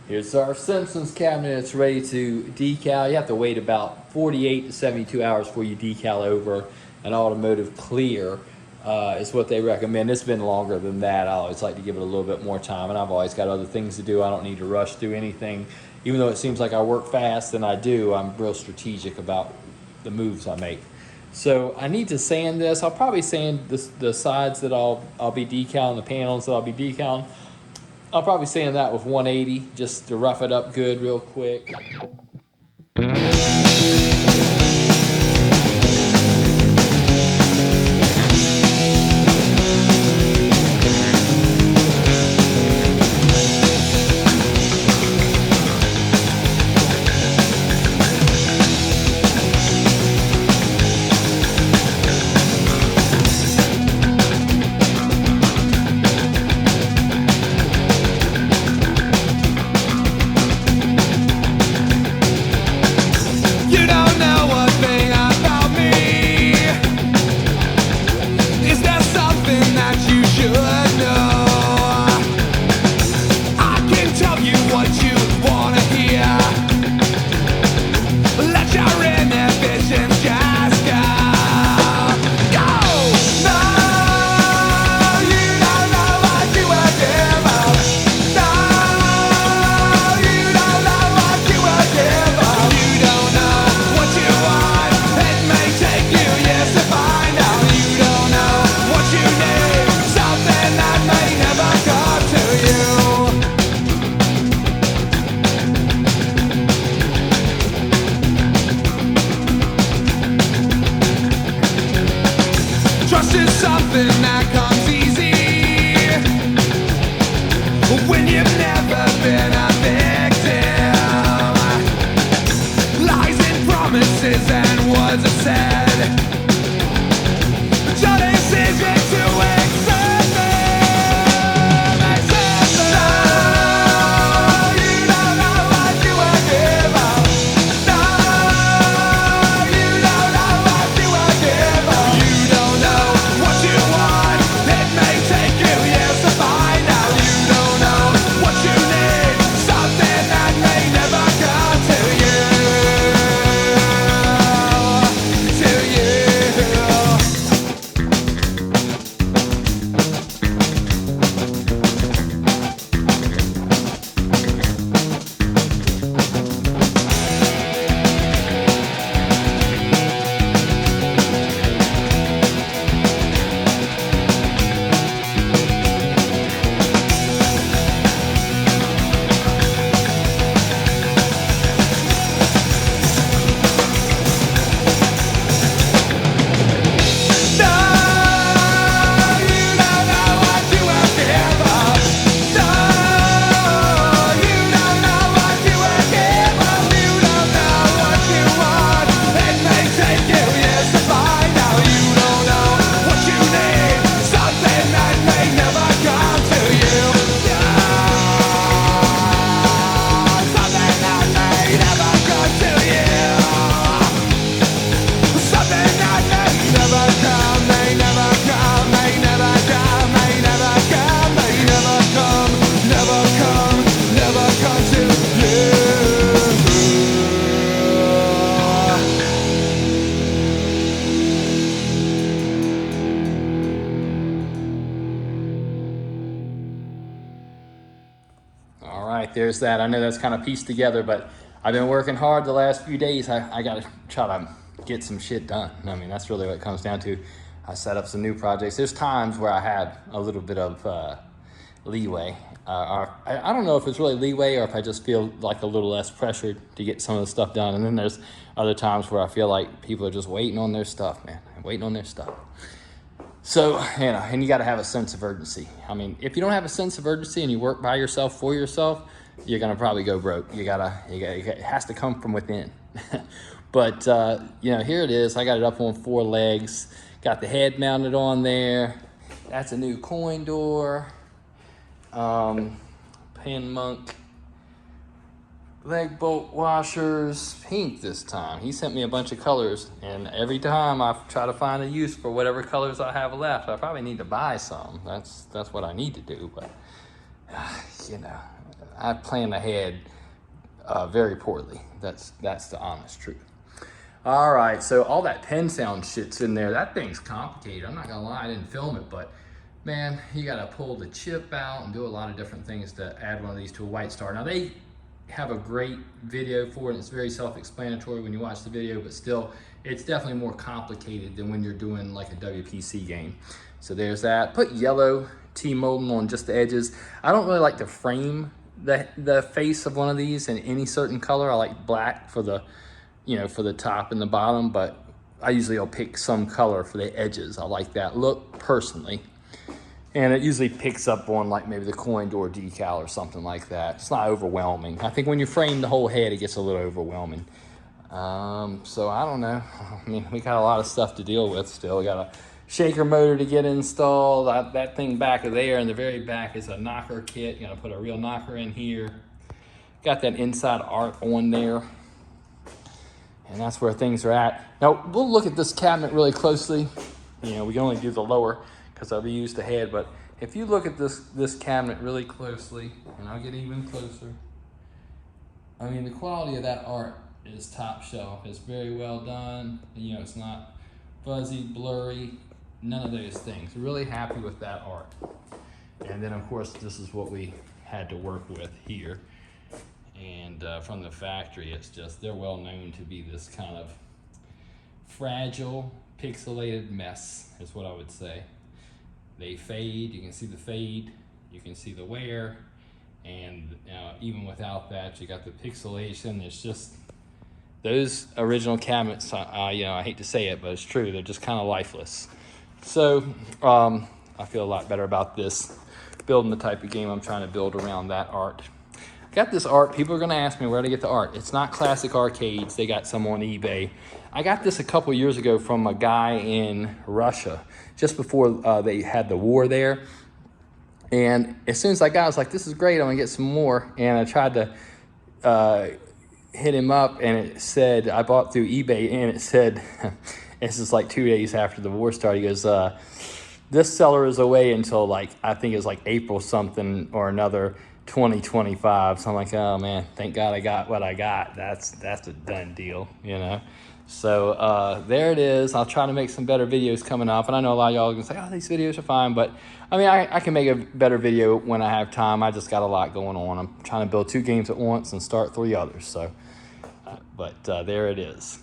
Here's our Simpsons cabinet. It's ready to decal. You have to wait about 48 to 72 hours before you decal over an automotive clear. Is what they recommend. It's been longer than that. I always like to give it a little bit more time, and I've always got other things to do. I don't need to rush through anything. Even though it seems like I work fast, and I do, I'm real strategic about the moves I make. So I need to sand this. I'll probably sand the sides that I'll be decaling, the panels that I'll be decaling. I'll probably sand that with 180 just to rough it up good real quick. Something that comes easy when you've never been a victim. Lies and promises and words are said. It's your decision to accept them. Accept them. No, you don't know what you are given. No, you don't know what you are given. You don't know what you want. It may take you years to find out. You don't know what you need. Something that may never come to you. To you. All right, there's that. I know that's kind of pieced together, but I've been working hard the last few days. I got to try to get some shit done. I mean, that's really what it comes down to. I set up some new projects. There's times where I had a little bit of leeway. I don't know if it's really leeway or if I just feel like a little less pressured to get some of the stuff done. And then there's other times where I feel like people are just waiting on their stuff, man. Waiting on their stuff. So, you know, and you got to have a sense of urgency. I mean, if you don't have a sense of urgency and you work by yourself for yourself, you're going to probably go broke. It has to come from within. But, you know, here it is. I got it up on 4 legs. Got the head mounted on there. That's a new coin door. Pin monk leg bolt washers, pink this time. He sent me a bunch of colors, and every time I try to find a use for whatever colors I have left. I probably need to buy some. That's what I need to do, but you know, I plan ahead very poorly. That's the honest truth. All right, so all that pen sound shit's in there. That thing's complicated. I'm not gonna lie, I didn't film it, but man, you gotta pull the chip out and do a lot of different things to add one of these to a White Star. Now they have a great video for it. It's very self-explanatory when you watch the video, but still, it's definitely more complicated than when you're doing like a WPC game. So there's that. Put yellow T-molding on just the edges. I don't really like to frame the face of one of these in any certain color. I like black for the, you know, for the top and the bottom, but I usually will pick some color for the edges. I like that look personally. And it usually picks up on like maybe the coin door decal or something like that. It's not overwhelming. I think when you frame the whole head, it gets a little overwhelming. So I don't know. I mean, we got a lot of stuff to deal with still. We got a shaker motor to get installed. That thing back there in the very back is a knocker kit. You gotta put a real knocker in here. Got that inside art on there. And that's where things are at. Now, we'll look at this cabinet really closely. You know, we can only do the lower because I've used the head, but if you look at this cabinet really closely, and I'll get even closer, I mean, the quality of that art is top shelf. It's very well done. You know, it's not fuzzy, blurry, none of those things. Really happy with that art. And then, of course, this is what we had to work with here. And from the factory, it's just, they're well known to be this kind of fragile, pixelated mess, is what I would say. They fade, you can see the fade, you can see the wear, and even without that, you got the pixelation. It's just, those original cabinets, you know, I hate to say it, but it's true, they're just kind of lifeless. So I feel a lot better about this, building the type of game I'm trying to build around that art. Got this art. People are going to ask me where to get the art. It's not Classic Arcades. They got some on eBay. I got this a couple years ago from a guy in Russia, just before they had the war there. And as soon as I got it, I was like, this is great. I'm going to get some more. And I tried to hit him up, and it said, I bought through eBay, and it said, this is like 2 days after the war started. He goes, this seller is away until like, I think it's like April something or another, 2025. So I'm like, oh man, thank God I got what I got. That's a done deal, you know. So there it is. I'll try to make some better videos coming up. And I know a lot of y'all are gonna say, oh, these videos are fine, but I mean, I can make a better video when I have time. I just got a lot going on. I'm trying to build 2 games at once and start 3 others. So, but there it is.